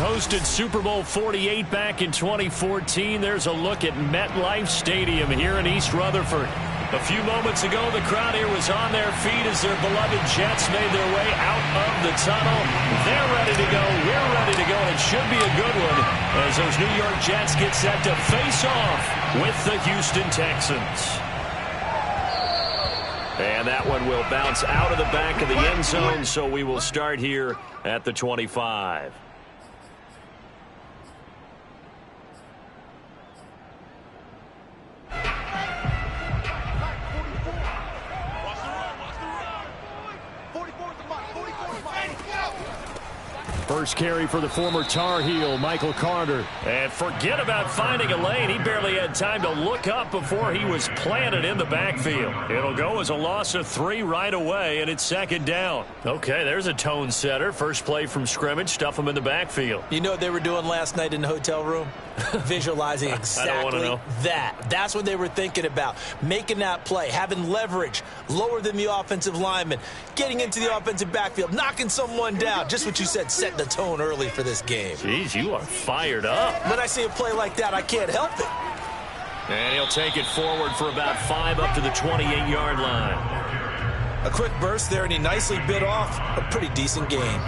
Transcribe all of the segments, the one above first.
hosted Super Bowl 48 back in 2014. There's a look at MetLife Stadium here in East Rutherford. A few moments ago, the crowd here was on their feet as their beloved Jets made their way out of the tunnel. They're ready to go. We're ready to go. And it should be a good one as those New York Jets get set to face off with the Houston Texans. And that one will bounce out of the back of the end zone, so we will start here at the 25. First carry for the former Tar Heel, Michael Carter. And forget about finding a lane. He barely had time to look up before he was planted in the backfield. It'll go as a loss of 3 right away, and it's second down. Okay, there's a tone setter. First play from scrimmage, stuff him in the backfield. You know what they were doing last night in the hotel room? Visualizing exactly that. That's what they were thinking about. Making that play, having leverage, lower than the offensive lineman, getting into the offensive backfield, knocking someone down. Just what you said, set the tone early for this game. Jeez, you are fired up. When I see a play like that, I can't help it. And he'll take it forward for about 5 up to the 28-yard line. A quick burst there, and he nicely bit off a pretty decent gain.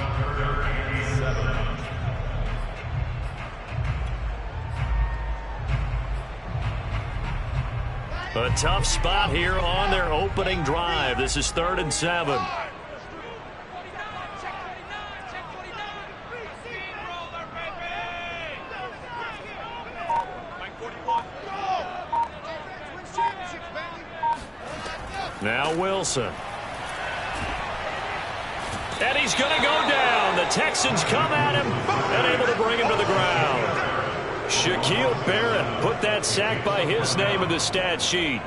A tough spot here on their opening drive. This is 3rd and 7. Now Wilson. And he's going to go down. The Texans come at him and able to bring him to the ground. Shaquille Barrett put that sack by his name in the stat sheet.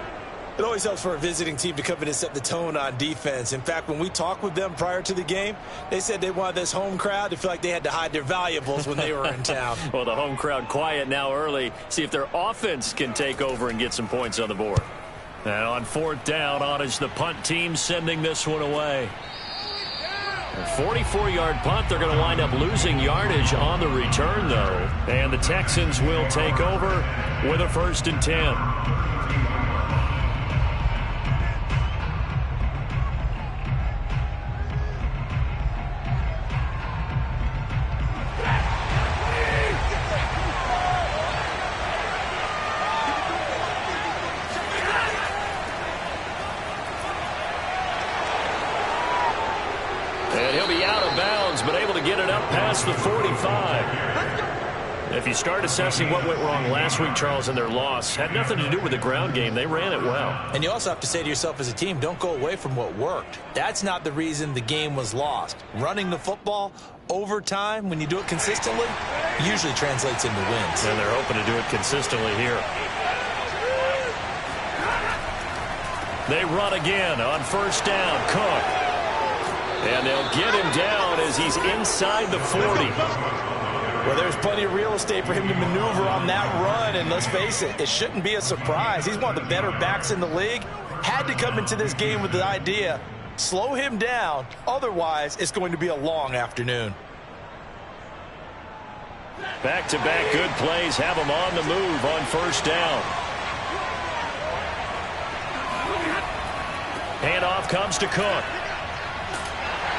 It always helps for a visiting team to come in and set the tone on defense. In fact, when we talked with them prior to the game, they said they wanted this home crowd to feel like they had to hide their valuables when they were in town. Well, the home crowd quiet now early. See if their offense can take over and get some points on the board. And on 4th down, on is the punt team sending this one away. A 44-yard punt. They're going to wind up losing yardage on the return, though. And the Texans will take over with a 1st and 10. The 45. If you start assessing what went wrong last week, Charles, in their loss, had nothing to do with the ground game. They ran it well. And you also have to say to yourself as a team, don't go away from what worked. That's not the reason the game was lost. Running the football over time, when you do it consistently, usually translates into wins. And they're hoping to do it consistently here. They run again on 1st down. Cook. And they'll get him down as he's inside the 40. Well, there's plenty of real estate for him to maneuver on that run. And let's face it, it shouldn't be a surprise. He's one of the better backs in the league. Had to come into this game with the idea, slow him down. Otherwise, it's going to be a long afternoon. Back-to-back good plays have him on the move on 1st down. Handoff comes to Cook.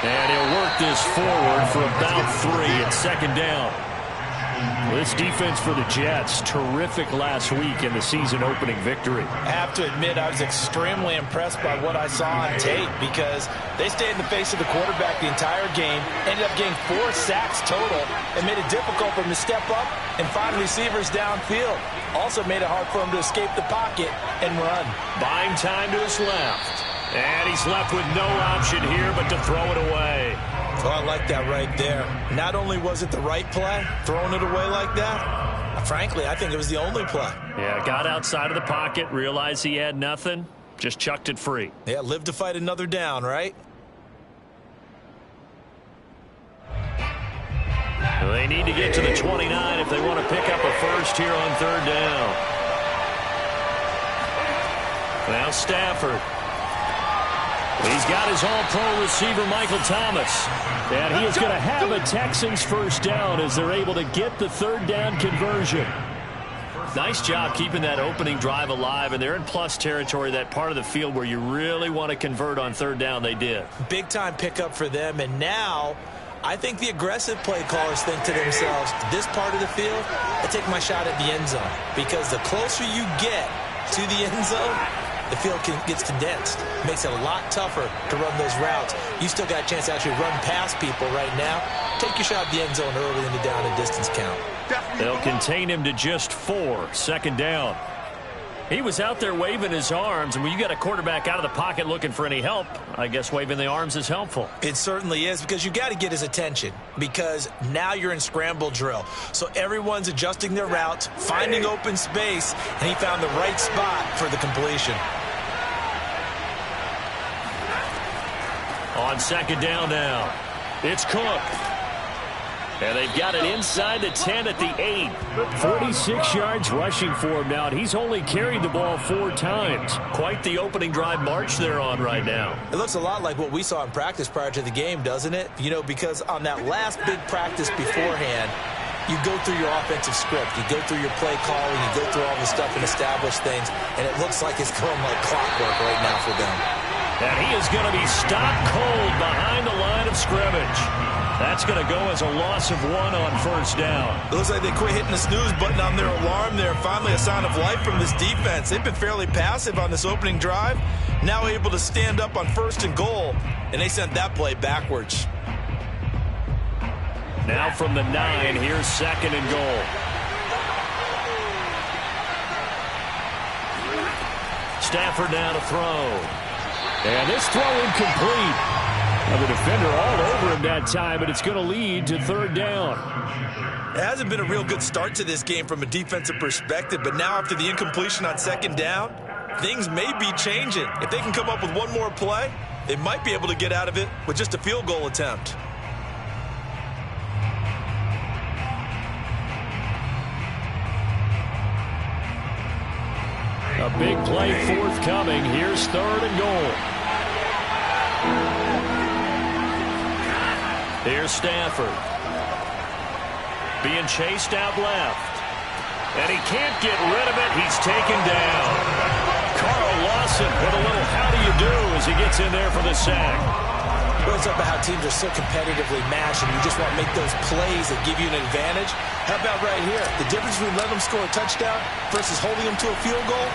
And he'll work this forward for about 3 at 2nd down. This defense for the Jets, terrific last week in the season-opening victory. I have to admit, I was extremely impressed by what I saw on tape because they stayed in the face of the quarterback the entire game, ended up getting 4 sacks total, and made it difficult for him to step up and find receivers downfield. Also made it hard for him to escape the pocket and run. Buying time to his left. And he's left with no option here but to throw it away. Oh, I like that right there. Not only was it the right play, throwing it away like that, frankly, I think it was the only play. Yeah, got outside of the pocket, realized he had nothing, just chucked it free. Yeah, live to fight another down, right? Well, they need to get to the 29 if they want to pick up a first here on 3rd down. Now Stafford. He's got his all-pro receiver, Michael Thomas. And he is going to have a Texans first down as they're able to get the third down conversion. Nice job keeping that opening drive alive, and they're in plus territory, that part of the field where you really want to convert on third down. They did. Big-time pickup for them, and now I think the aggressive play callers think to themselves, this part of the field, I take my shot at the end zone, because the closer you get to the end zone, the field gets condensed. Makes it a lot tougher to run those routes. You still got a chance to actually run past people right now. Take your shot at the end zone early in the down and distance count. They'll contain him to just 4, second down. He was out there waving his arms, and when you got a quarterback out of the pocket looking for any help, I guess waving the arms is helpful. It certainly is, because you got to get his attention, because now you're in scramble drill. So everyone's adjusting their routes, finding open space, and he found the right spot for the completion. On second down now, it's Cook. And they've got it inside the 10 at the 8. 46 yards rushing for him now. And he's only carried the ball 4 times. Quite the opening drive march they're on right now. It looks a lot like what we saw in practice prior to the game, doesn't it? You know, because on that last big practice beforehand, you go through your offensive script. You go through your play calling. You go through all the stuff and establish things. And it looks like it's going like clockwork right now for them. And he is going to be stopped cold behind the line of scrimmage. That's going to go as a loss of 1 on first down. It looks like they quit hitting the snooze button on their alarm there. Finally a sign of life from this defense. They've been fairly passive on this opening drive. Now able to stand up on first and goal. And they sent that play backwards. Now from the 9, here's second and goal. Stafford now to throw. And this throw incomplete. Now the defender all over him that time, but it's going to lead to third down. It hasn't been a real good start to this game from a defensive perspective, but now after the incompletion on second down, things may be changing. If they can come up with one more play, they might be able to get out of it with just a field goal attempt. A big play forthcoming. Here's third and goal. Here's Stafford. Being chased out left. And he can't get rid of it. He's taken down. Carl Lawson with a little how do you do as he gets in there for the sack. Well, it's about how teams are so competitively matched, and you just want to make those plays that give you an advantage. How about right here? The difference between letting them score a touchdown versus holding them to a field goal,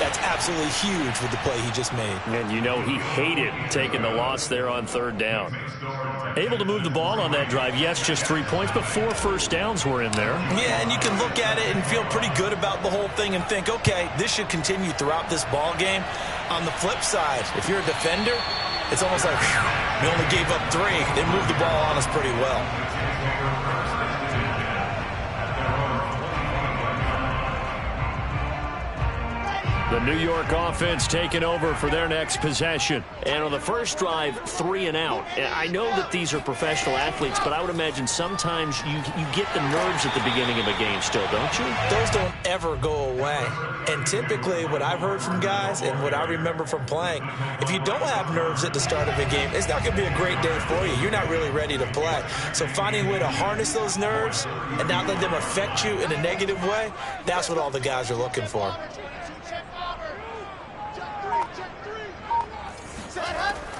that's absolutely huge with the play he just made. And you know he hated taking the loss there on third down. Able to move the ball on that drive. Yes, just 3 points, but 4 first downs were in there. Yeah, and you can look at it and feel pretty good about the whole thing and think, okay, this should continue throughout this ball game. On the flip side, if you're a defender, it's almost like, whew, we only gave up 3. They moved the ball on us pretty well. The New York offense taking over for their next possession. And on the first drive, 3 and out. I know that these are professional athletes, but I would imagine sometimes you get the nerves at the beginning of a game still, don't you? Those don't ever go away. And typically what I've heard from guys and what I remember from playing, if you don't have nerves at the start of a game, it's not going to be a great day for you. You're not really ready to play. So finding a way to harness those nerves and not let them affect you in a negative way, that's what all the guys are looking for.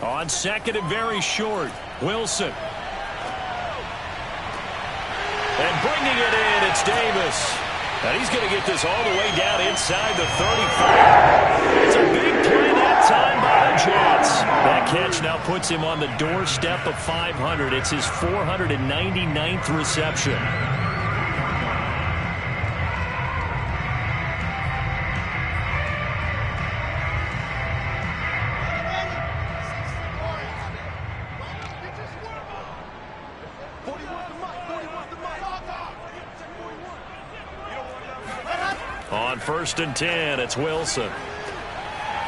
On second and very short, Wilson. And bringing it in, it's Davis. And he's going to get this all the way down inside the 35. It's a big play that time by the Jets. That catch now puts him on the doorstep of 500. It's his 499th reception. On first and 10, it's Wilson.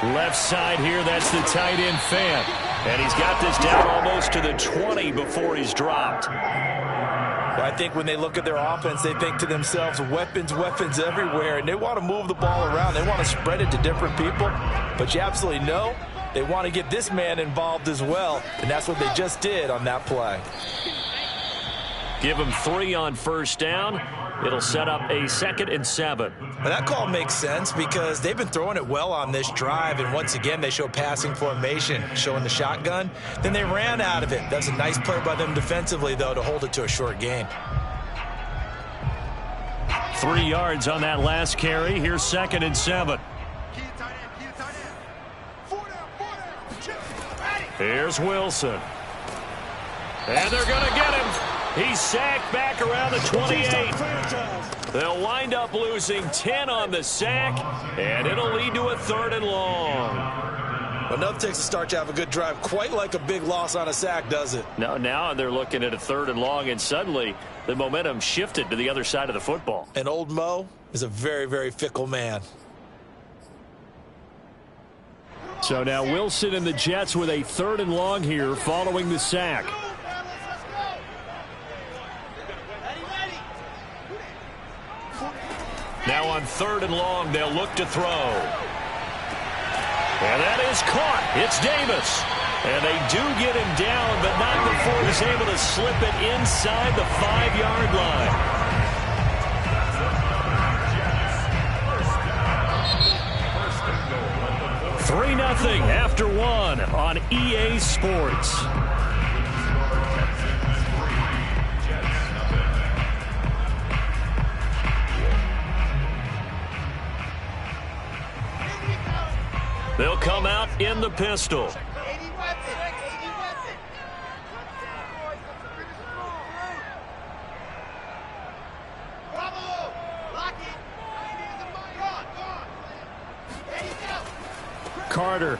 Left side here, that's the tight end Fant. And he's got this down almost to the 20 before he's dropped. Well, I think when they look at their offense, they think to themselves, weapons, weapons everywhere. And they want to move the ball around. They want to spread it to different people. But you absolutely know they want to get this man involved as well, and that's what they just did on that play. Give him 3 on first down. It'll set up a 2nd and 7. Well, that call makes sense because they've been throwing it well on this drive, and once again, they show passing formation, showing the shotgun. Then they ran out of it. That's a nice play by them defensively, though, to hold it to a short gain. 3 yards on that last carry. Here's 2nd and 7. Here's Wilson. And they're going to get him. He's sacked back around the 28. They'll wind up losing 10 on the sack, and it'll lead to a 3rd and long. Well, enough takes to start to have a good drive. Quite like a big loss on a sack, does it? No, now they're looking at a 3rd and long, and suddenly the momentum shifted to the other side of the football. And old Mo is a very, very fickle man. So now Wilson and the Jets with a 3rd and long here following the sack. Now on 3rd and long, they'll look to throw. And that is caught. It's Davis. And they do get him down, but not before he's able to slip it inside the 5-yard line. Three 3-0 after 1 on EA Sports. They'll come out in the pistol. Carter.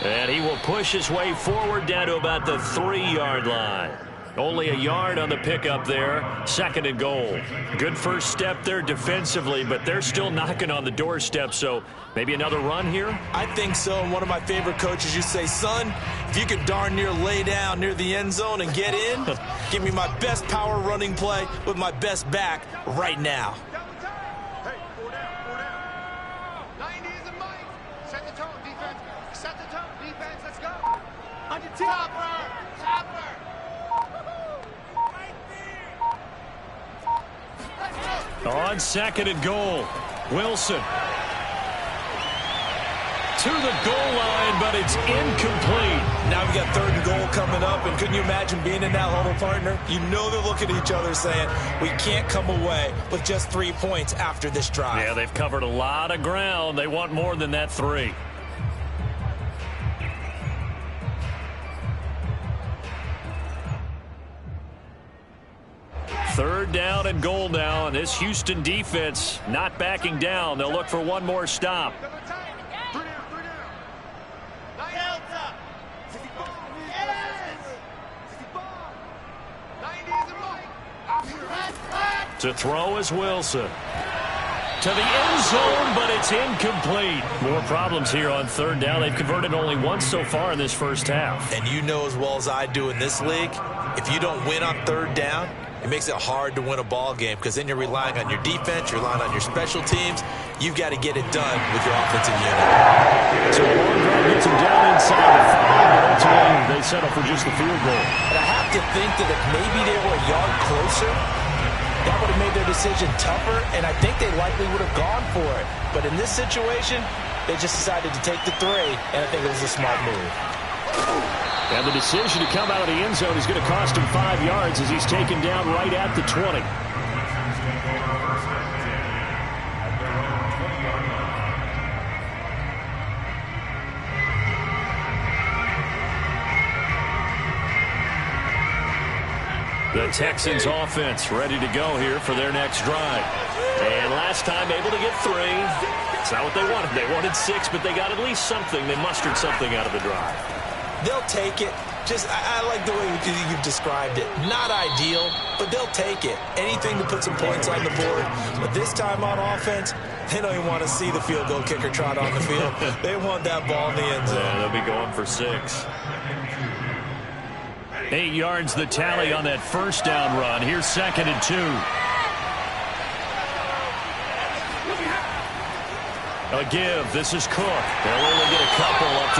And he will push his way forward down to about the 3-yard line. Only a yard on the pickup there. 2nd and goal. Good first step there defensively, but they're still knocking on the doorstep, so maybe another run here? I think so, and one of my favorite coaches used to say, son, if you could darn near lay down near the end zone and get in, give me my best power running play with my best back right now. Hey, 4 down. 90 is a mic. Set the tone, defense. Set the tone, defense. Let's go. On your team. Chopper. On 2nd and goal, Wilson. To the goal line, but it's incomplete. Now we got 3rd and goal coming up, and couldn't you imagine being in that huddle, partner? You know they're looking at each other saying, we can't come away with just 3 points after this drive. Yeah, they've covered a lot of ground. They want more than that 3. Third down and goal now, and this Houston defense not backing down. They'll look for one more stop. To throw is Wilson. To the end zone, but it's incomplete. More problems here on 3rd down. They've converted only once so far in this first half. And you know as well as I do in this league, if you don't win on 3rd down, it makes it hard to win a ball game because then you're relying on your defense, you're relying on your special teams. You've got to get it done with your offensive unit. So a long drive gets him down inside the 5, but ultimately they settle for just the field goal. And I have to think that if maybe they were a yard closer, that would have made their decision tougher, and I think they likely would have gone for it. But in this situation, they just decided to take the 3, and I think it was a smart move. And the decision to come out of the end zone is going to cost him 5 yards as he's taken down right at the 20. The Texans offense ready to go here for their next drive. And last time able to get 3. It's not what they wanted. They wanted 6, but they got at least something. They mustered something out of the drive. They'll take it. I like the way you've described it. Not ideal, but they'll take it. Anything to put some points on the board. But this time on offense, they don't even want to see the field goal kicker trot on the field. They want that ball in the end zone. Yeah, they'll be going for 6. 8 yards the tally on that first down run. Here's 2nd and 2. A give. This is Cook. They'll only get a couple up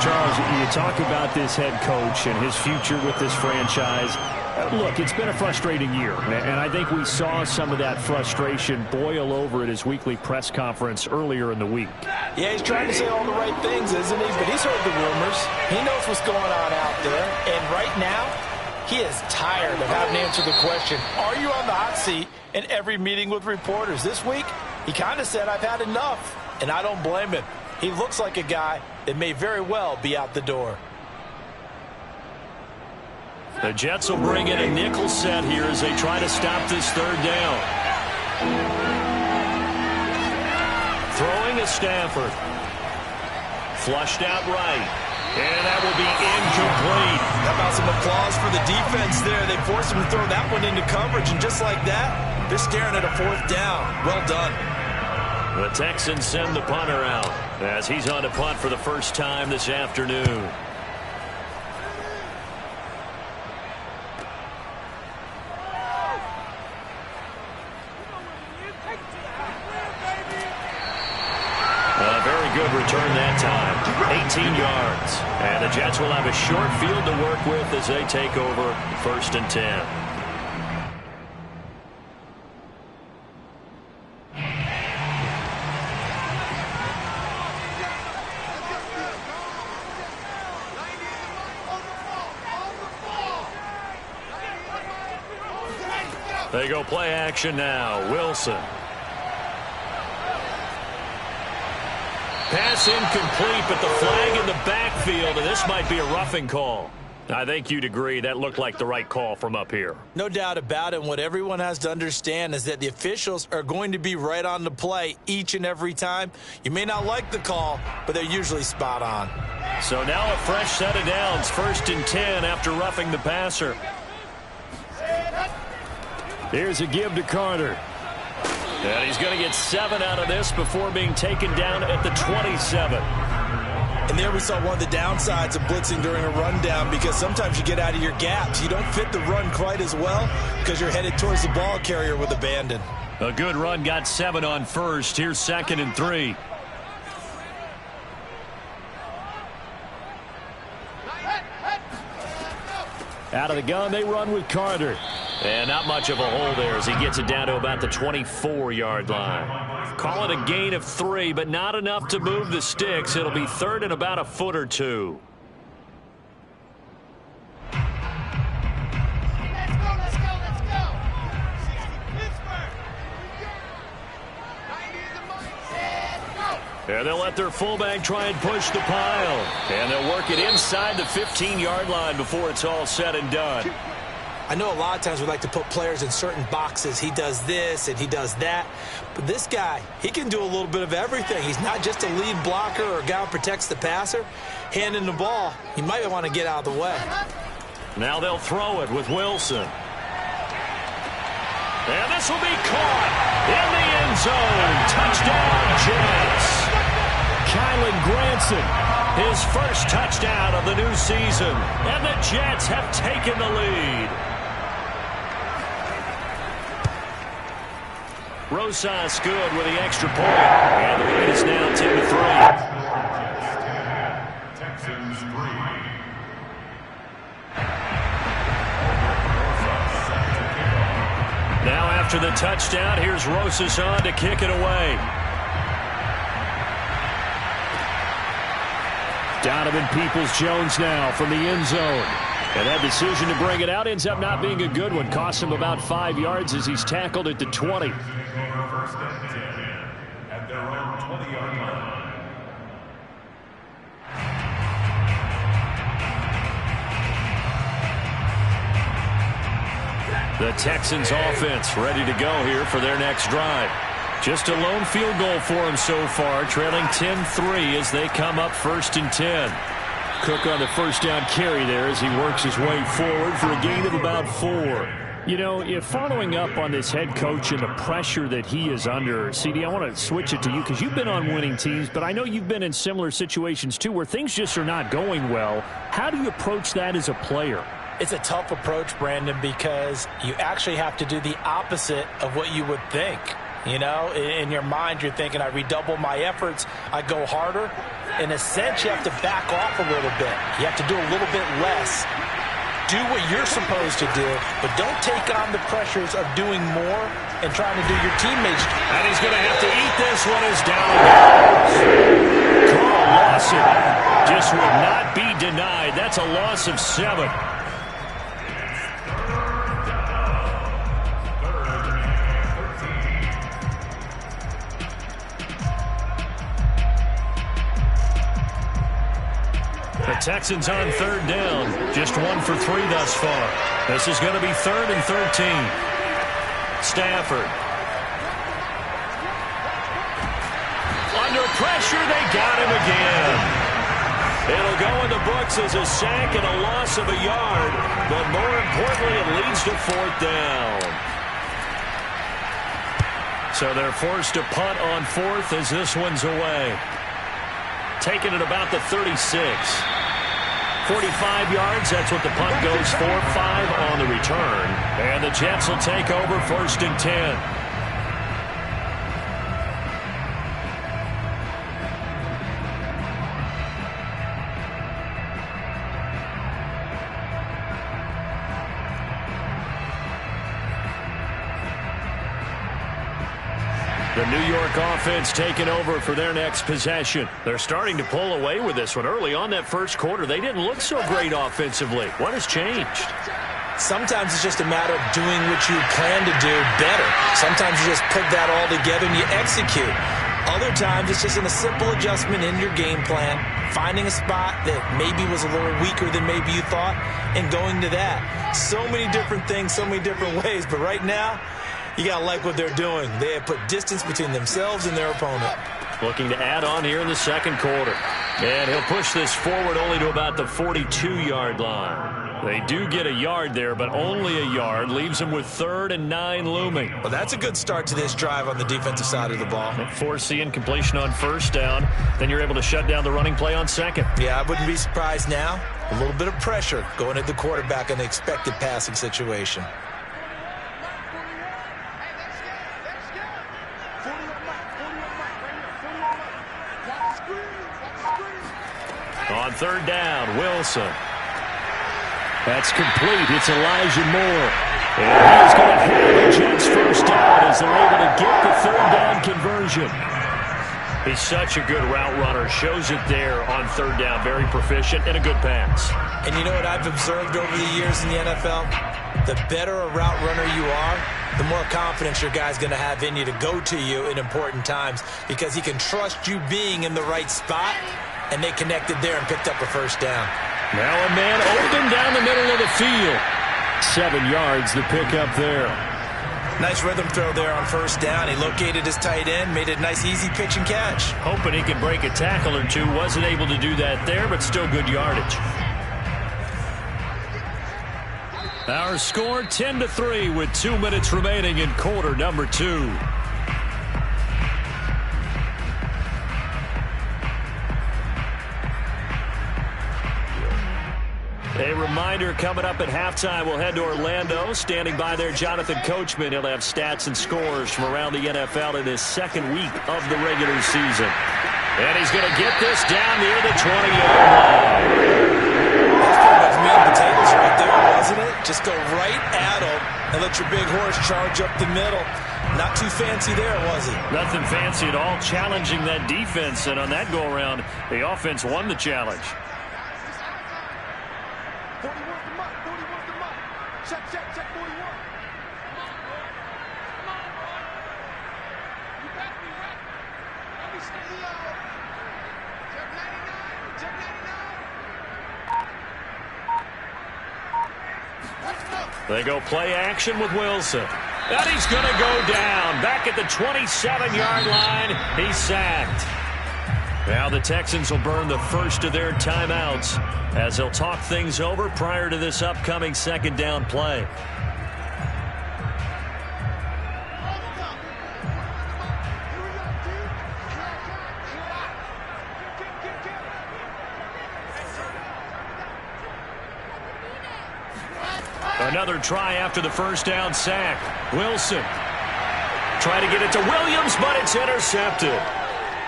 Charles, you talk about this head coach and his future with this franchise. Look, it's been a frustrating year, and I think we saw some of that frustration boil over at his weekly press conference earlier in the week. Yeah, he's trying to say all the right things, isn't he? But he's heard the rumors. He knows what's going on out there. And right now, he is tired of having to answer the question, are you on the hot seat in every meeting with reporters? This week, he kind of said, I've had enough. And I don't blame him. He looks like a guy that may very well be out the door. The Jets will bring in a nickel set here as they try to stop this third down. Throwing is Stafford. Flushed out right. And that will be incomplete. How about some applause for the defense there? They forced him to throw that one into coverage, and just like that, they're staring at a fourth down. Well done. The Texans send the punter out as he's on to punt for the first time this afternoon. A very good return that time. 18 yards. And the Jets will have a short field to work with as they take over 1st and 10. They go play action now. Wilson. Pass incomplete, but the flag in the backfield, and this might be a roughing call. I think you'd agree that looked like the right call from up here. No doubt about it. And what everyone has to understand is that the officials are going to be right on the play each and every time. You may not like the call, but they're usually spot on. So now a fresh set of downs. 1st and 10 after roughing the passer. Here's a give to Carter. And he's going to get 7 out of this before being taken down at the 27. And there we saw one of the downsides of blitzing during a rundown, because sometimes you get out of your gaps. You don't fit the run quite as well because you're headed towards the ball carrier with abandon. A good run got 7 on first. Here's 2nd and 3. Out of the gun, they run with Carter. And not much of a hole there as he gets it down to about the 24-yard line. Call it a gain of 3, but not enough to move the sticks. It'll be 3rd and about a foot or 2. And they'll let their fullback try and push the pile. And they'll work it inside the 15-yard line before it's all said and done. I know a lot of times we like to put players in certain boxes. He does this and he does that. But this guy, he can do a little bit of everything. He's not just a lead blocker or a guy who protects the passer. Handing the ball, he might want to get out of the way. Now they'll throw it with Wilson. And this will be caught in the end zone. Touchdown, Jets. Kylan Granson, his first touchdown of the new season. And the Jets have taken the lead. Rosas good with the extra point. And the lead is now 10-3. Texans 3. Now after the touchdown, here's Rosas on to kick it away. Donovan Peoples-Jones now from the end zone. And that decision to bring it out ends up not being a good one. Costs him about 5 yards as he's tackled at the 20. 1st and 10 at their own 20-yard line. The Texans offense ready to go here for their next drive. Just a lone field goal for him so far, trailing 10-3 as they come up 1st and 10. Cook on the first down carry there as he works his way forward for a gain of about 4. You know, if following up on this head coach and the pressure that he is under, CD, I want to switch it to you because you've been on winning teams, but I know you've been in similar situations too where things just are not going well. How do you approach that as a player? It's a tough approach, Brandon, because you actually have to do the opposite of what you would think. You know, in your mind, you're thinking, I redouble my efforts, I go harder. In a sense, you have to back off a little bit. You have to do a little bit less. Do what you're supposed to do, but don't take on the pressures of doing more and trying to do your teammates. And he's going to have to eat this one as down goes. Carl Lawson just would not be denied. That's a loss of 7. The Texans on 3rd down. Just 1 for 3 thus far. This is going to be 3rd and 13. Stafford. Under pressure, they got him again. It'll go in the books as a sack and a loss of a yard, but more importantly, it leads to 4th down. So they're forced to punt on 4th as this one's away. Taking it about the 36. 45 yards, that's what the punt goes for. 5 on the return. And the Jets will take over 1st and 10. The New York offense taking over for their next possession. They're starting to pull away with this one. Early on that first quarter, they didn't look so great offensively. What has changed? Sometimes it's just a matter of doing what you plan to do better. Sometimes you just put that all together and you execute. Other times it's just a simple adjustment in your game plan, finding a spot that maybe was a little weaker than maybe you thought, and going to that. So many different things, so many different ways, but right now, you got to like what they're doing. They have put distance between themselves and their opponent. Looking to add on here in the second quarter. And he'll push this forward only to about the 42-yard line. They do get a yard there, but only a yard. Leaves them with 3rd and 9 looming. Well, that's a good start to this drive on the defensive side of the ball. Force the incompletion on 1st down. Then you're able to shut down the running play on 2nd. Yeah, I wouldn't be surprised now. A little bit of pressure going at the quarterback in the expected passing situation. On 3rd down, Wilson. That's complete. It's Elijah Moore. And he's going to have the Jets 1st down as they're able to get the 3rd down conversion. He's such a good route runner. Shows it there on 3rd down. Very proficient and a good pass. And you know what I've observed over the years in the NFL? The better a route runner you are, the more confidence your guy's going to have in you to go to you in important times because he can trust you being in the right spot, and they connected there and picked up a 1st down. Now a man open down the middle of the field. 7 yards the pickup there. Nice rhythm throw there on 1st down. He located his tight end, made it a nice easy pitch and catch. Hoping he could break a tackle or two. Wasn't able to do that there, but still good yardage. Our score 10-3 with 2 minutes remaining in quarter number 2. A reminder, coming up at halftime, we'll head to Orlando. Standing by there, Jonathan Coachman. He'll have stats and scores from around the NFL in his 2nd week of the regular season. And he's going to get this down near the 20-yard line. That's pretty much meat and potatoes right there, wasn't it? Just go right at him and let your big horse charge up the middle. Not too fancy there, was he? Nothing fancy at all. Challenging that defense, and on that go-around, the offense won the challenge. Check 41. They go play action with Wilson. And he's going to go down. Back at the 27-yard line. He's sacked. Now the Texans will burn the first of their timeouts as they'll talk things over prior to this upcoming 2nd down play. Another try after the 1st down sack. Wilson Trying to get it to Williams, but it's intercepted.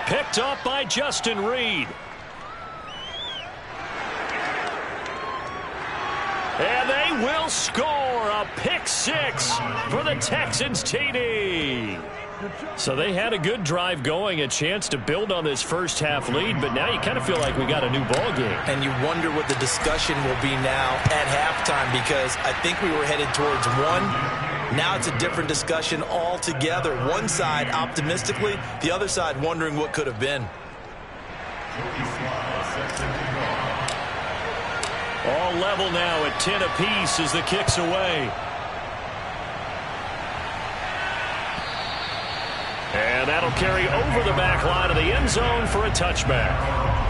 Picked up by Justin Reed. And they will score a pick six for the Texans TD. So they had a good drive going, a chance to build on this first half lead, but now you kind of feel like we got a new ball game. And you wonder what the discussion will be now at halftime, because I think we were headed towards one. Now it's a different discussion altogether. One side optimistically, the other side wondering what could have been. All level now at 10 apiece as the kick's away. And that'll carry over the back line of the end zone for a touchback.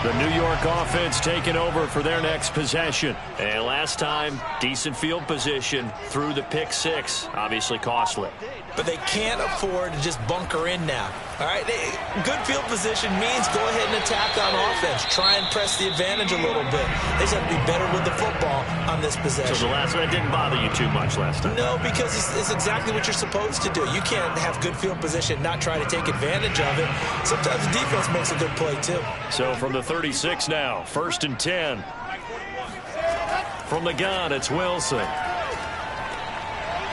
The New York offense taking over for their next possession. And last time, decent field position through the pick six. Obviously costly. But they can't afford to just bunker in now. All right, good field position means go ahead and attack on offense. Try and press the advantage a little bit. They just have to be better with the football on this possession. So the last one didn't bother you too much last time? No, because it's exactly what you're supposed to do. You can't have good field position, not try to take advantage of it. Sometimes the defense makes a good play too. So from the 36 now, 1st and 10. From the gun, it's Wilson.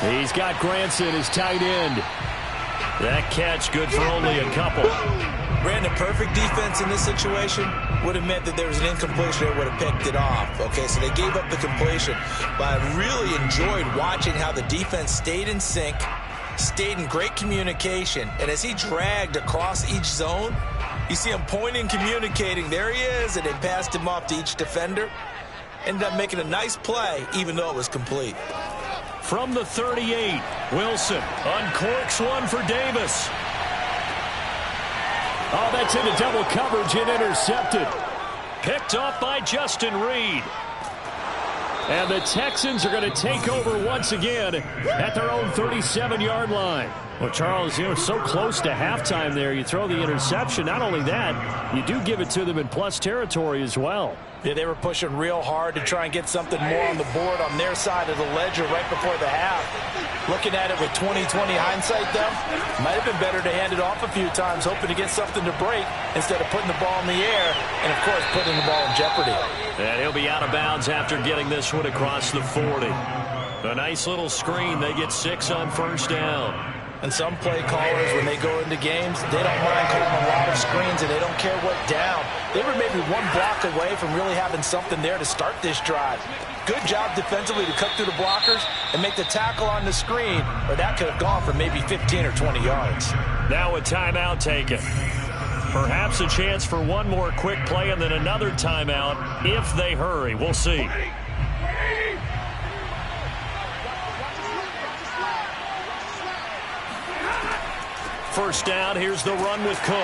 He's got Granson as tight end. That catch good for only a couple. Brandon, perfect defense in this situation would have meant that there was an incompletion. They would have picked it off. Okay, so they gave up the completion. But I really enjoyed watching how the defense stayed in sync, stayed in great communication. And as he dragged across each zone, you see him pointing, communicating. There he is, and they passed him off to each defender. Ended up making a nice play, even though it was complete. From the 38, Wilson uncorks one for Davis. Oh, that's into double coverage and intercepted. Picked up by Justin Reed. And the Texans are going to take over once again at their own 37-yard line. Well, Charles, so close to halftime there. You throw the interception. Not only that, you do give it to them in plus territory as well. Yeah, they were pushing real hard to try and get something more on the board on their side of the ledger right before the half. Looking at it with 20/20 hindsight, though, might have been better to hand it off a few times, hoping to get something to break instead of putting the ball in the air and, of course, putting the ball in jeopardy. And he'll be out of bounds after getting this one across the 40. A nice little screen. They get 6 on first down. And some play callers, when they go into games, they don't mind calling a lot of screens, and they don't care what down. They were maybe one block away from really having something there to start this drive. Good job defensively to cut through the blockers and make the tackle on the screen, or that could have gone for maybe 15 or 20 yards. Now a timeout taken. Perhaps a chance for one more quick play and then another timeout if they hurry. We'll see. First down, here's the run with Cook.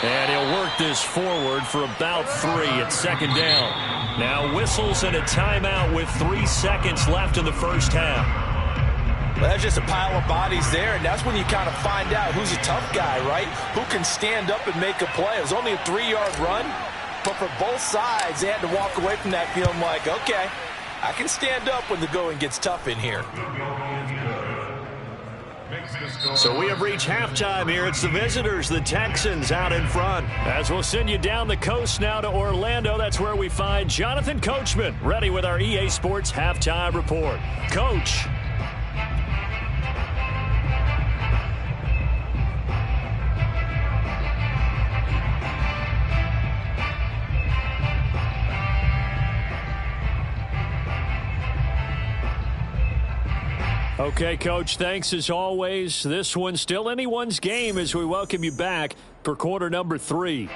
And he'll work this forward for about 3 at second down. Now whistles and a timeout with 3 seconds left in the first half. Well, that's just a pile of bodies there, and that's when you kind of find out who's a tough guy, right? Who can stand up and make a play. It was only a 3-yard run, but for both sides, they had to walk away from that feeling like, okay, I can stand up when the going gets tough in here. So we have reached halftime here. It's the visitors, the Texans, out in front. As we'll send you down the coast now to Orlando. That's where we find Jonathan Coachman, ready with our EA Sports Halftime Report. Coach. Okay, Coach, thanks as always. This one's still anyone's game as we welcome you back for quarter number 3.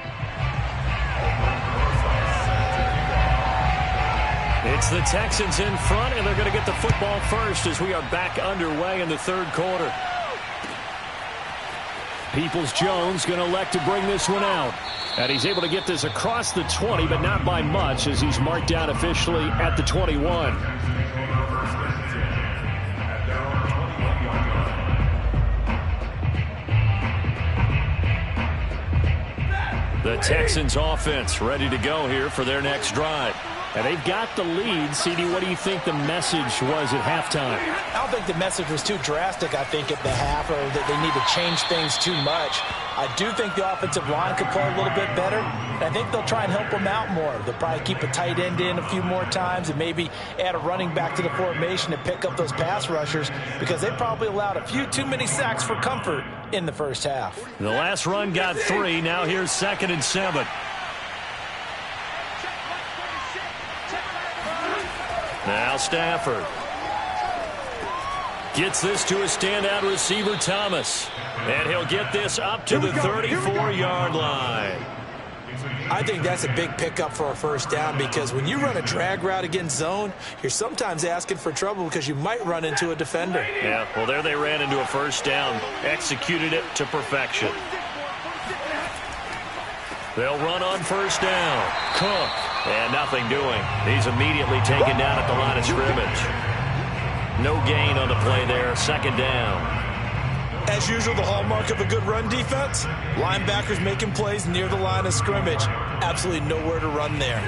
It's the Texans in front, and they're going to get the football first as we are back underway in the third quarter. Peoples-Jones going to elect to bring this one out. And he's able to get this across the 20, but not by much, as he's marked down officially at the 21. The Texans offense ready to go here for their next drive. And they've got the lead. CD, what do you think the message was at halftime? I don't think the message was too drastic, I think, at the half, or that they need to change things too much. I do think the offensive line could play a little bit better. And I think they'll try and help them out more. They'll probably keep a tight end in a few more times and maybe add a running back to the formation to pick up those pass rushers, because they probably allowed a few too many sacks for comfort in the first half. The last run got 3. Now here's 2nd and 7. Now Stafford gets this to a standout receiver, Thomas. And he'll get this up to the 34-yard line. I think that's a big pickup for a first down, because when you run a drag route against zone, you're sometimes asking for trouble because you might run into a defender. Yeah, well, there they ran into a first down. Executed it to perfection. They'll run on first down. Cook. And nothing doing. He's immediately taken down at the line of scrimmage. No gain on the play there. 2nd down. As usual, the hallmark of a good run defense, linebackers making plays near the line of scrimmage. Absolutely nowhere to run there.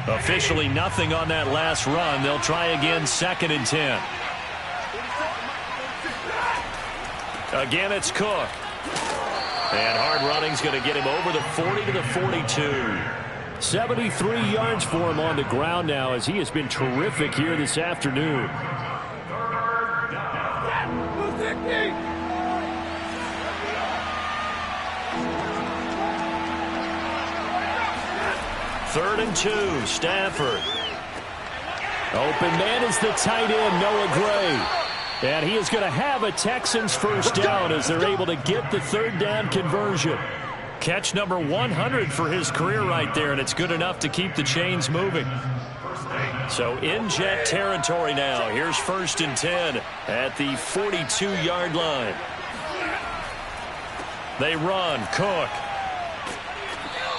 Officially nothing on that last run. They'll try again, 2nd and 10. Again, it's Cook. And hard running's going to get him over the 40 to the 42. 73 yards for him on the ground now, as he has been terrific here this afternoon. Third and 2, Stafford. Open man is the tight end, Noah Gray. And he is going to have a Texans first down as they're able to get the 3rd down conversion. Catch number 100 for his career right there, and it's good enough to keep the chains moving. So in Jet territory now. Here's 1st and 10 at the 42-yard line. They run. Cook.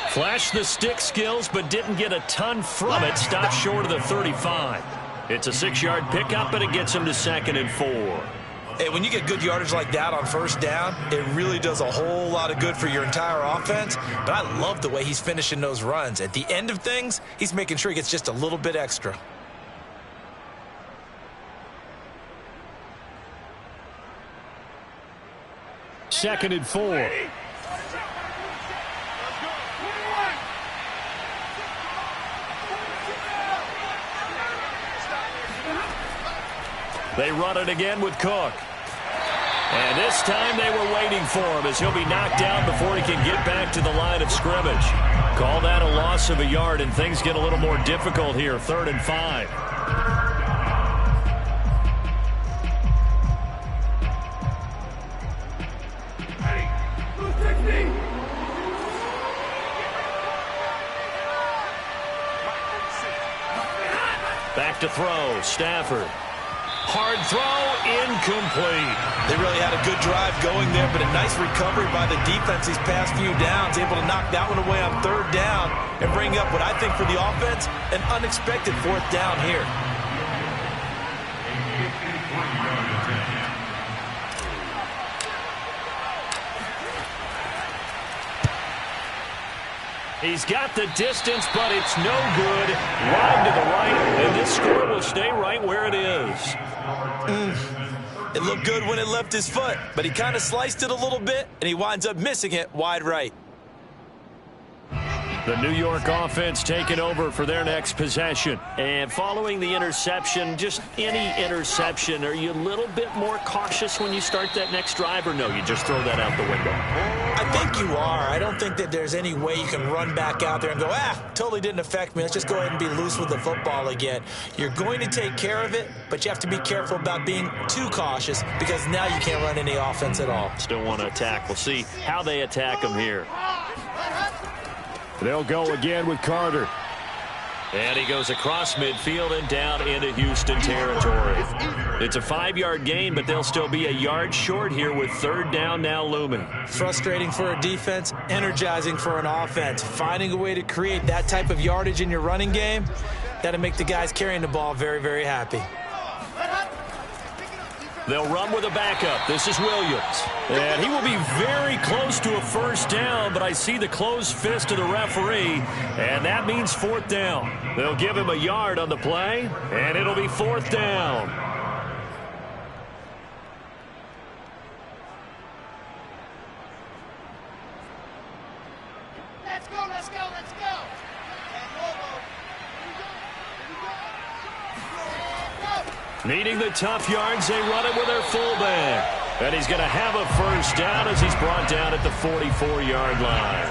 Flashed the stick skills, but didn't get a ton from it. Stopped short of the 35. It's a 6-yard pickup, and it gets him to 2nd and 4. Hey, when you get good yardage like that on first down, it really does a whole lot of good for your entire offense. But I love the way he's finishing those runs. At the end of things, he's making sure he gets just a little bit extra. Second and 4. They run it again with Cook. And this time they were waiting for him, as he'll be knocked down before he can get back to the line of scrimmage. Call that a loss of a yard, and things get a little more difficult here. 3rd and 5. Back to throw. Stafford. Hard throw, incomplete. They really had a good drive going there, but a nice recovery by the defense these past few downs, able to knock that one away on 3rd down and bring up what I think for the offense, an unexpected 4th down here. He's got the distance, but it's no good. Wide to the right, and this score will stay right where it is. It looked good when it left his foot, but he kind of sliced it a little bit, and he winds up missing it wide right. The New York offense taking over for their next possession. And following the interception, just any interception, are you a little bit more cautious when you start that next drive, or no, you just throw that out the window? I think you are. I don't think that there's any way you can run back out there and go, totally didn't affect me. Let's just go ahead and be loose with the football again. You're going to take care of it, but you have to be careful about being too cautious, because now you can't run any offense at all. Still want to attack. We'll see how they attack them here. They'll go again with Carter. And he goes across midfield and down into Houston territory. It's a 5-yard gain, but they'll still be a yard short here with third down now looming. Frustrating for a defense, energizing for an offense. Finding a way to create that type of yardage in your running game, that'll make the guys carrying the ball very, very happy. They'll run with a backup. This is Williams. And he will be very close to a first down, but I see the closed fist of the referee, and that means fourth down. They'll give him a yard on the play, and it'll be fourth down. Let's go, let's go, let's go. Needing the tough yards, they run it with their fullback. And he's going to have a first down as he's brought down at the 44-yard line.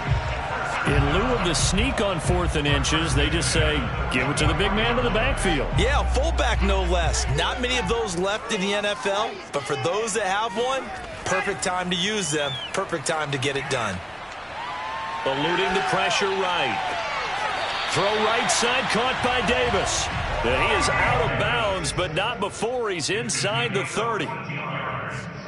In lieu of the sneak on 4th and inches, they just say, give it to the big man in the backfield. Yeah, fullback no less. Not many of those left in the NFL, but for those that have one, perfect time to use them, perfect time to get it done. Eluding the pressure right. Throw right side, caught by Davis. And he is out of bounds, but not before he's inside the 30.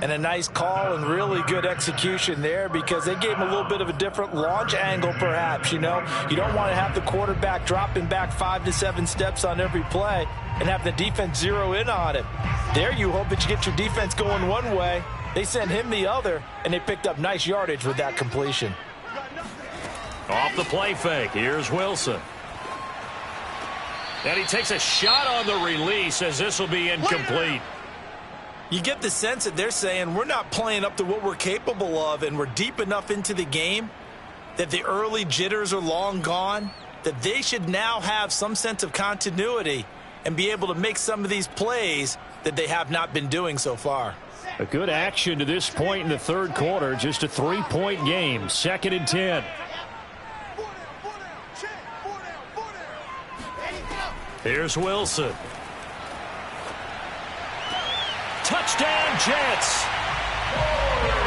And a nice call and really good execution there because they gave him a little bit of a different launch angle perhaps, you know. You don't want to have the quarterback dropping back 5 to 7 steps on every play and have the defense zero in on him. There you hope that you get your defense going one way. They sent him the other, and they picked up nice yardage with that completion. Off the play fake, here's Wilson. And he takes a shot on the release as this will be incomplete. You get the sense that they're saying we're not playing up to what we're capable of and we're deep enough into the game that the early jitters are long gone, that they should now have some sense of continuity and be able to make some of these plays that they have not been doing so far. A good action to this point in the third quarter, just a 3-point game, 2nd and 10. Here's Wilson. Touchdown, Jets.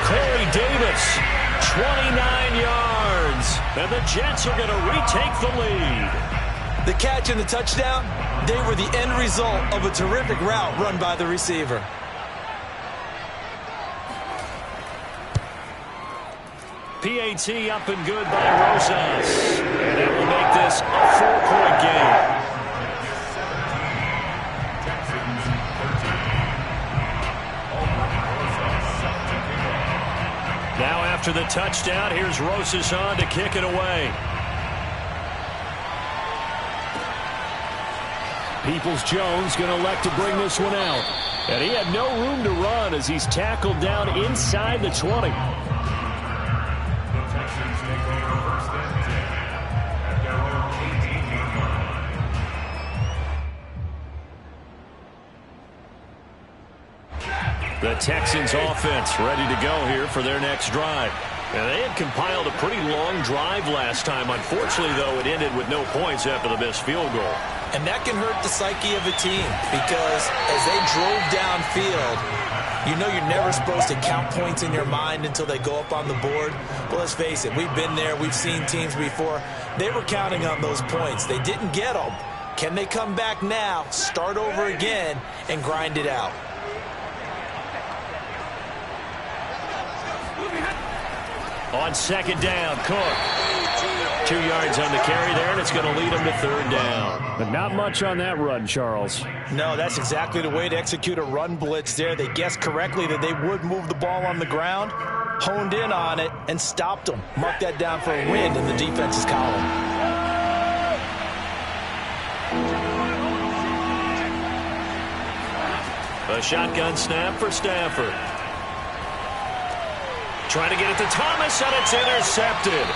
Corey Davis, 29 yards. And the Jets are going to retake the lead. The catch and the touchdown, they were the end result of a terrific route run by the receiver. PAT up and good by Rosas. And that will make this a 4-point game. Now after the touchdown, here's Rosas on to kick it away. Peoples-Jones going to elect to bring this one out. And he had no room to run as he's tackled down inside the 20. The Texans offense ready to go here for their next drive. And they had compiled a pretty long drive last time. Unfortunately, though, it ended with no points after the missed field goal. And that can hurt the psyche of a team because as they drove downfield, you know you're never supposed to count points in your mind until they go up on the board. Well, let's face it, we've been there. We've seen teams before. They were counting on those points. They didn't get them. Can they come back now, start over again, and grind it out? On 2nd down, Cook. 2 yards on the carry there, and it's going to lead him to 3rd down. But not much on that run, Charles. No, that's exactly the way to execute a run blitz there. They guessed correctly that they would move the ball on the ground, honed in on it, and stopped them. Mark that down for a win in the defense's column. A shotgun snap for Stafford. Trying to get it to Thomas, and it's intercepted.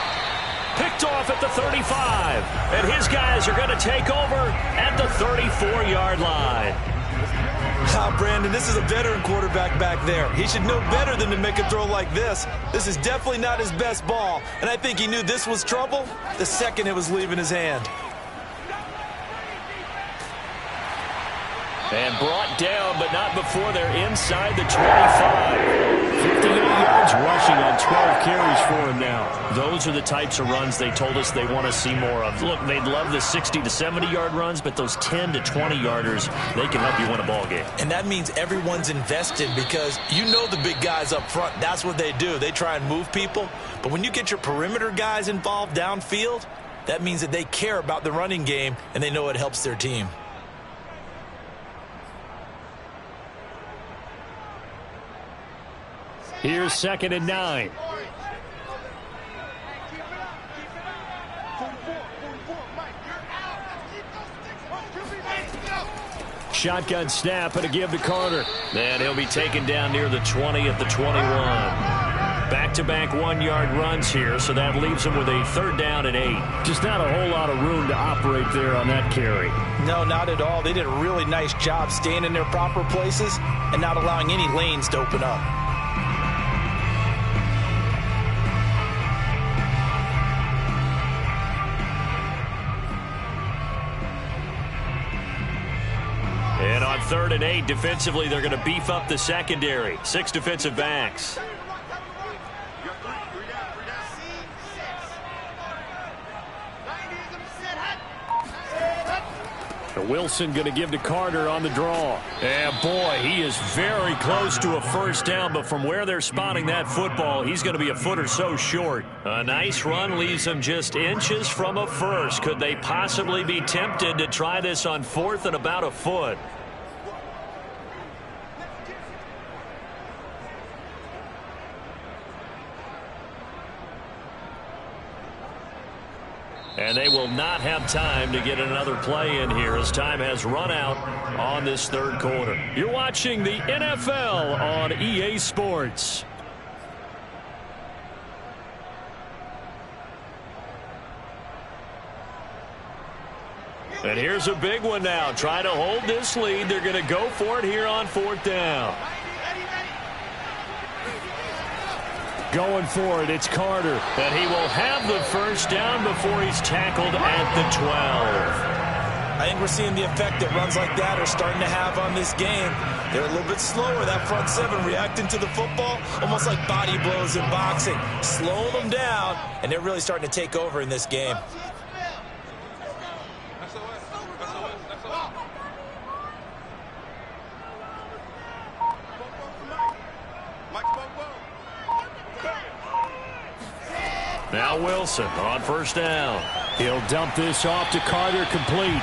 Picked off at the 35. And his guys are going to take over at the 34-yard line. Brandon, this is a veteran quarterback back there. He should know better than to make a throw like this. This is definitely not his best ball. And I think he knew this was trouble the second it was leaving his hand. And brought down, but not before they're inside the 25. 58 yards rushing on 12 carries for him now. Those are the types of runs they told us they want to see more of. Look, they'd love the 60 to 70-yard runs, but those 10 to 20-yarders, they can help you win a ball game. And that means everyone's invested because you know the big guys up front, that's what they do. They try and move people. But when you get your perimeter guys involved downfield, that means that they care about the running game and they know it helps their team. Here's 2nd and 9. Shotgun snap and a give to Carter. And he'll be taken down near the 20 at the 21. Back-to-back 1-yard runs here, so that leaves him with a 3rd down and 8. Just not a whole lot of room to operate there on that carry. No, not at all. They did a really nice job staying in their proper places and not allowing any lanes to open up. And on 3rd and 8, defensively, they're going to beef up the secondary. 6 defensive backs. Wilson going to give to Carter on the draw. And boy, he is very close to a 1st down, but from where they're spotting that football, he's going to be a foot or so short. A nice run leaves him just inches from a 1st. Could they possibly be tempted to try this on 4th and about a foot? And they will not have time to get another play in here as time has run out on this 3rd quarter. You're watching the NFL on EA Sports. And here's a big one now. Trying to hold this lead. They're going to go for it here on 4th down. Going for it, it's Carter. And he will have the 1st down before he's tackled at the 12. I think we're seeing the effect that runs like that are starting to have on this game. They're a little bit slower, that front 7 reacting to the football, almost like body blows in boxing. Slow them down, and they're really starting to take over in this game. Now Wilson on 1st down. He'll dump this off to Carter, complete.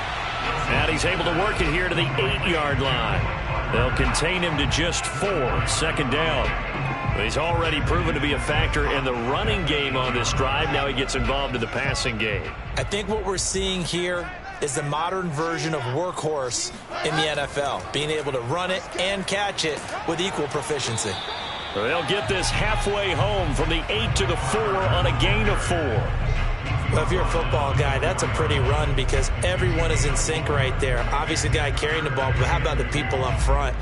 And he's able to work it here to the 8-yard line. They'll contain him to just 4. 2nd down. But he's already proven to be a factor in the running game on this drive. Now he gets involved in the passing game. I think what we're seeing here is the modern version of workhorse in the NFL, being able to run it and catch it with equal proficiency. They'll get this halfway home from the 8 to the 4 on a gain of 4. Well, if you're a football guy, that's a pretty run because everyone is in sync right there. Obviously, the guy carrying the ball, but how about the people up front?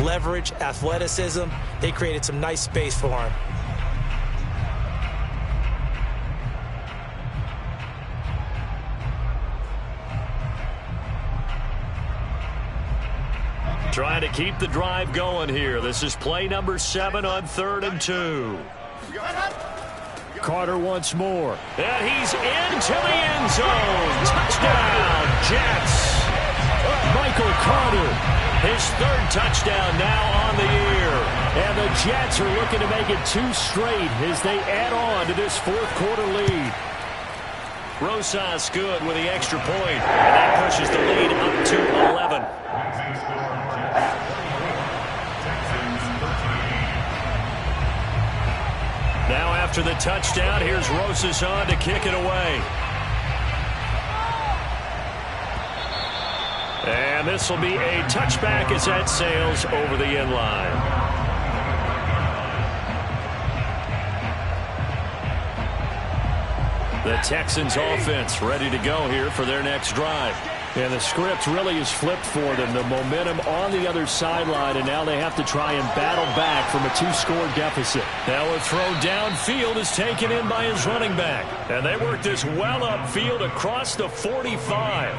Leverage, athleticism, they created some nice space for him. Trying to keep the drive going here. This is play number 7 on 3rd and 2. Carter once more. And he's into the end zone. Touchdown, Jets. Michael Carter, his 3rd touchdown now on the year. And the Jets are looking to make it 2 straight as they add on to this 4th quarter lead. Rosas good with the extra point, and that pushes the lead up to 11. Now after the touchdown, here's Rosas on to kick it away. And this will be a touchback as that sails over the end line. The Texans offense ready to go here for their next drive. And the script really is flipped for them. The momentum on the other sideline, and now they have to try and battle back from a 2-score deficit. Now a throw downfield is taken in by his running back. And they work this well upfield across the 45.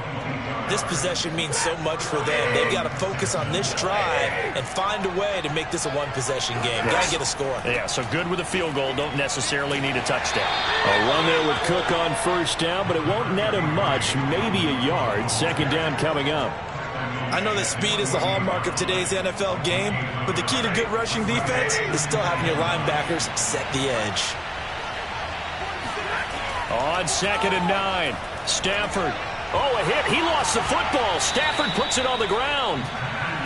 This possession means so much for them. They've got to focus on this drive and find a way to make this a one-possession game. Got to get a score. Yeah, so good with a field goal. Don't necessarily need a touchdown. A run there with Cook on first down, but it won't net him much, maybe a yard. Second down coming up. I know that speed is the hallmark of today's NFL game, but the key to good rushing defense is still having your linebackers set the edge. On 2nd and 9, Stafford. Oh, a hit. He lost the football. Stafford puts it on the ground.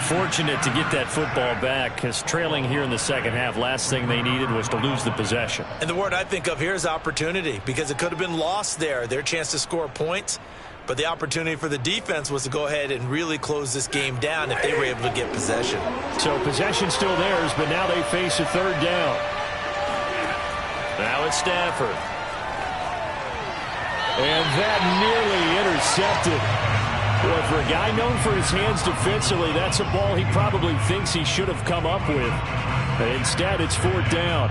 Fortunate to get that football back, because trailing here in the second half, last thing they needed was to lose the possession. And the word I think of here is opportunity, because it could have been lost there, their chance to score points. But the opportunity for the defense was to go ahead and really close this game down if they were able to get possession. So possession still theirs, but now they face a third down. Now it's Stafford. And that nearly intercepted. Boy, for a guy known for his hands defensively, that's a ball he probably thinks he should have come up with. But instead, it's fourth down.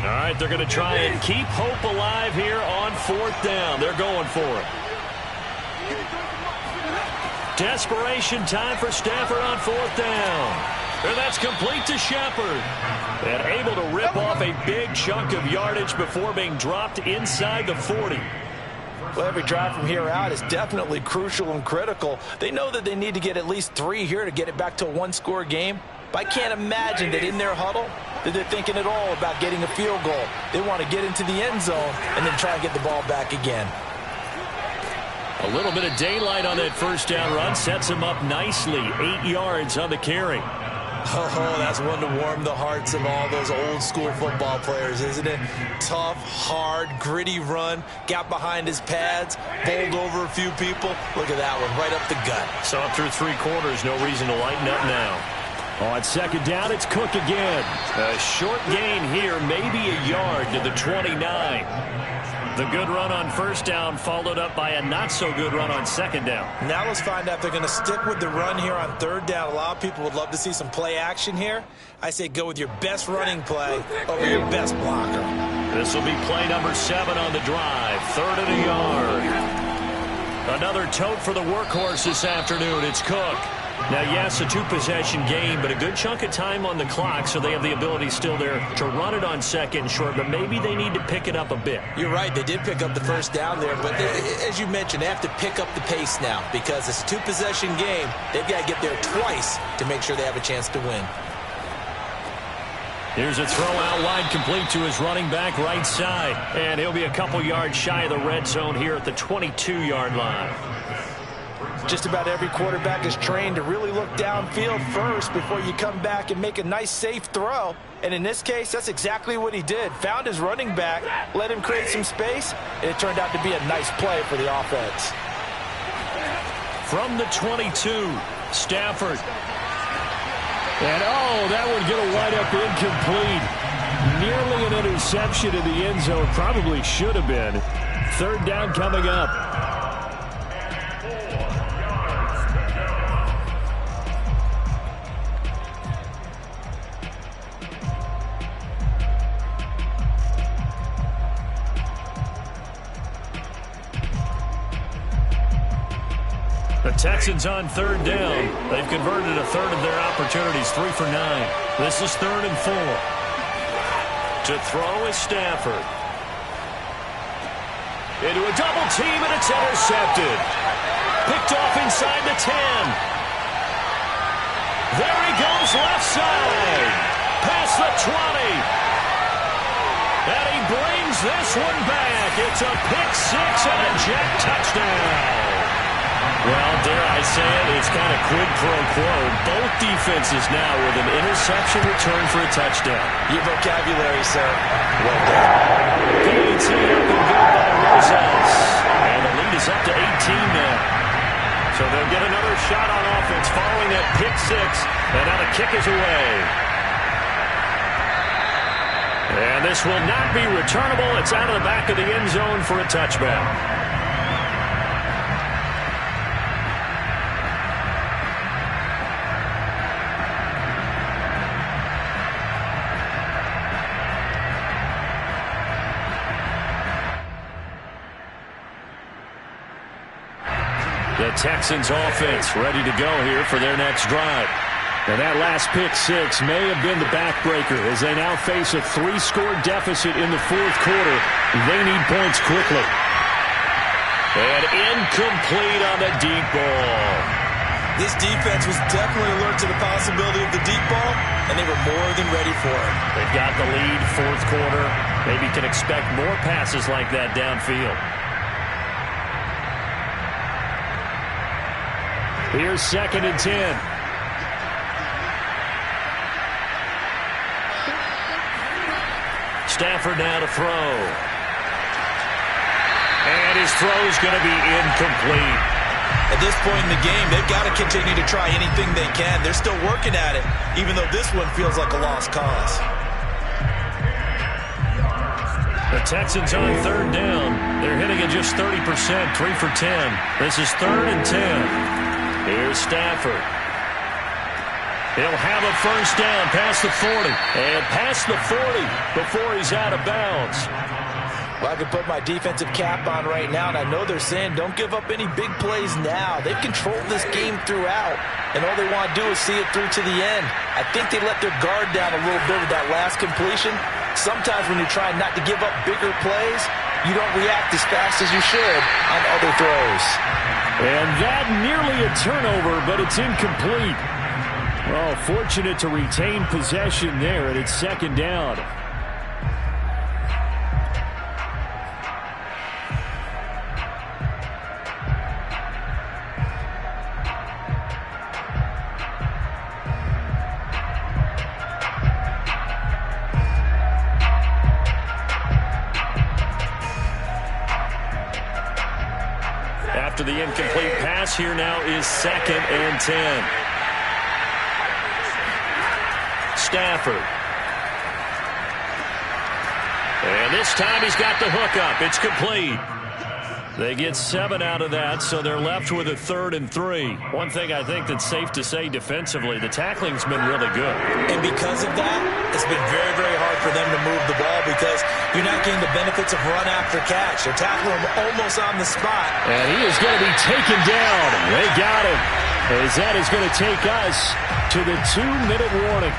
All right, they're going to try and keep hope alive here on fourth down. They're going for it. Desperation time for Stafford on fourth down. And that's complete to Shepard. And able to rip off a big chunk of yardage before being dropped inside the 40. Well, every drive from here out is definitely crucial and critical. They know that they need to get at least 3 here to get it back to a one-score game. But I can't imagine that in their huddle that they're thinking at all about getting a field goal. They want to get into the end zone and then try and get the ball back again. A little bit of daylight on that first down run sets him up nicely. 8 yards on the carry. Oh, that's one to warm the hearts of all those old school football players, isn't it? Tough, hard, gritty run. Got behind his pads, bowled over a few people. Look at that one, right up the gut. Saw it through 3 quarters. No reason to lighten up now. On second down, it's Cook again. A short gain here, maybe a yard to the 29. The good run on first down followed up by a not-so-good run on second down. Now let's find out if they're going to stick with the run here on third down. A lot of people would love to see some play action here. I say go with your best running play over your best blocker. This will be play number 7 on the drive. 3rd and a yard. Another tote for the workhorse this afternoon. It's Cook. Now, yes, a 2-possession game, but a good chunk of time on the clock, so they have the ability still there to run it on second and short, but maybe they need to pick it up a bit. You're right. They did pick up the first down there, but as you mentioned, they have to pick up the pace now because it's a 2-possession game. They've got to get there twice to make sure they have a chance to win. Here's a throw out wide complete to his running back right side, and he'll be a couple yards shy of the red zone here at the 22-yard line. Just about every quarterback is trained to really look downfield first before you come back and make a nice, safe throw. And in this case, that's exactly what he did. Found his running back, let him create some space, and it turned out to be a nice play for the offense. From the 22, Stafford. And, oh, that would get a wide-up incomplete. Nearly an interception in the end zone. Probably should have been. Third down coming up. The Texans on third down. They've converted a third of their opportunities, 3 for 9. This is 3rd and 4. To throw is Stafford. Into a double team, and it's intercepted. Picked off inside the 10. There he goes, left side. Past the 20. And he brings this one back. It's a pick 6 and a jet touchdown. Well, dare I say it, it's kind of quid pro quo. Both defenses now with an interception return for a touchdown. Your vocabulary, sir. Well done. PAT up and good by Rosas. And the lead is up to 18 now. So they'll get another shot on offense following that pick 6. And now the kick is away. And this will not be returnable. It's out of the back of the end zone for a touchback. Texans offense ready to go here for their next drive. And that last pick six may have been the backbreaker as they now face a 3-score deficit in the fourth quarter. They need points quickly. And incomplete on the deep ball. This defense was definitely alert to the possibility of the deep ball, and they were more than ready for it. They've got the lead, fourth quarter. Maybe can expect more passes like that downfield. Here's 2nd and 10. Stafford now to throw. And his throw is going to be incomplete. At this point in the game, they've got to continue to try anything they can. They're still working at it, even though this one feels like a lost cause. The Texans on 3rd down. They're hitting at just 30%, 3 for 10. This is 3rd and 10. Here's Stafford. He'll have a first down past the 40. And past the 40 before he's out of bounds. Well, I can put my defensive cap on right now, and I know they're saying don't give up any big plays now. They've controlled this game throughout, and all they want to do is see it through to the end. I think they let their guard down a little bit with that last completion. Sometimes when you're trying not to give up bigger plays, you don't react as fast as you should on other throws. And that nearly a turnover, but it's incomplete. Well, fortunate to retain possession there, and it's 2nd down. After the incomplete pass, here now is 2nd and 10. Stafford. And this time he's got the hook up. It's complete. They get 7 out of that, so they're left with a 3rd and 3. One thing I think that's safe to say defensively, the tackling's been really good. And because of that, it's been very, very hard for them to move the ball because you're not getting the benefits of run after catch. They're tackling him almost on the spot. And he is going to be taken down. They got him. As that is going to take us to the 2-minute warning.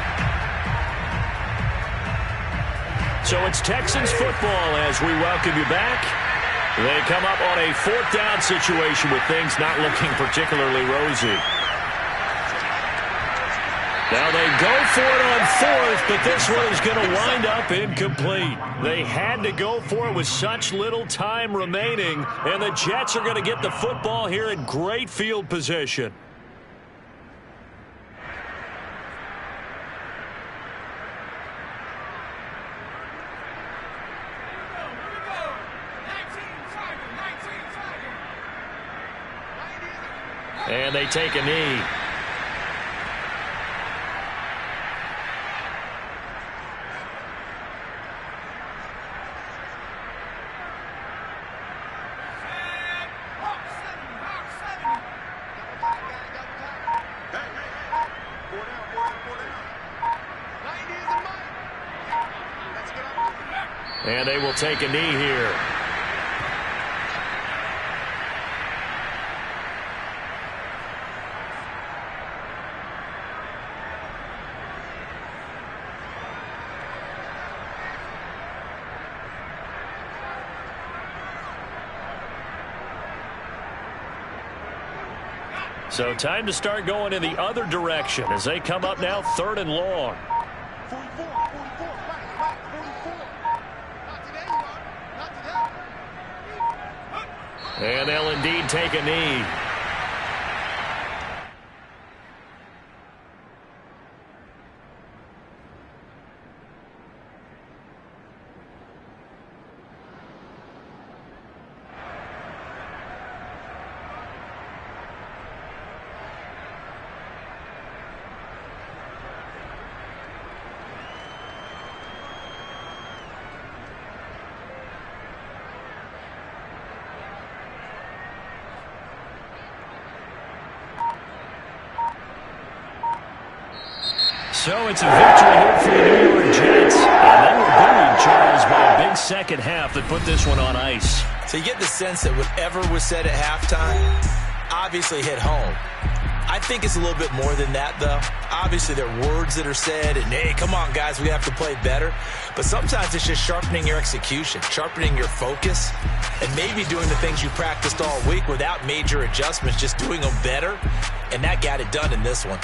So it's Texans football as we welcome you back. They come up on a 4th down situation with things not looking particularly rosy. Now they go for it on 4th, but this one is going to wind up incomplete. They had to go for it with such little time remaining, and the Jets are going to get the football here in great field position. And they take a knee. And they will take a knee here. So time to start going in the other direction as they come up now 3rd and long. 44, 44, right, 44. Not today, you are. Not today. And they'll indeed take a knee. So it's a victory here for the New York Jets. And they were buoyed, Charles, by a big second half that put this one on ice. So you get the sense that whatever was said at halftime, obviously hit home. I think it's a little bit more than that, though. Obviously, there are words that are said, and, hey, come on, guys, we have to play better. But sometimes it's just sharpening your execution, sharpening your focus, and maybe doing the things you practiced all week without major adjustments, just doing them better, and that got it done in this one.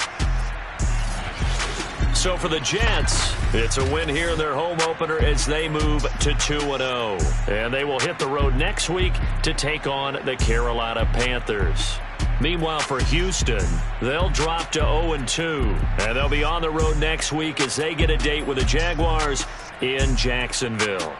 So for the Jets, it's a win here in their home opener as they move to 2-0. And they will hit the road next week to take on the Carolina Panthers. Meanwhile, for Houston, they'll drop to 0-2. And they'll be on the road next week as they get a date with the Jaguars in Jacksonville.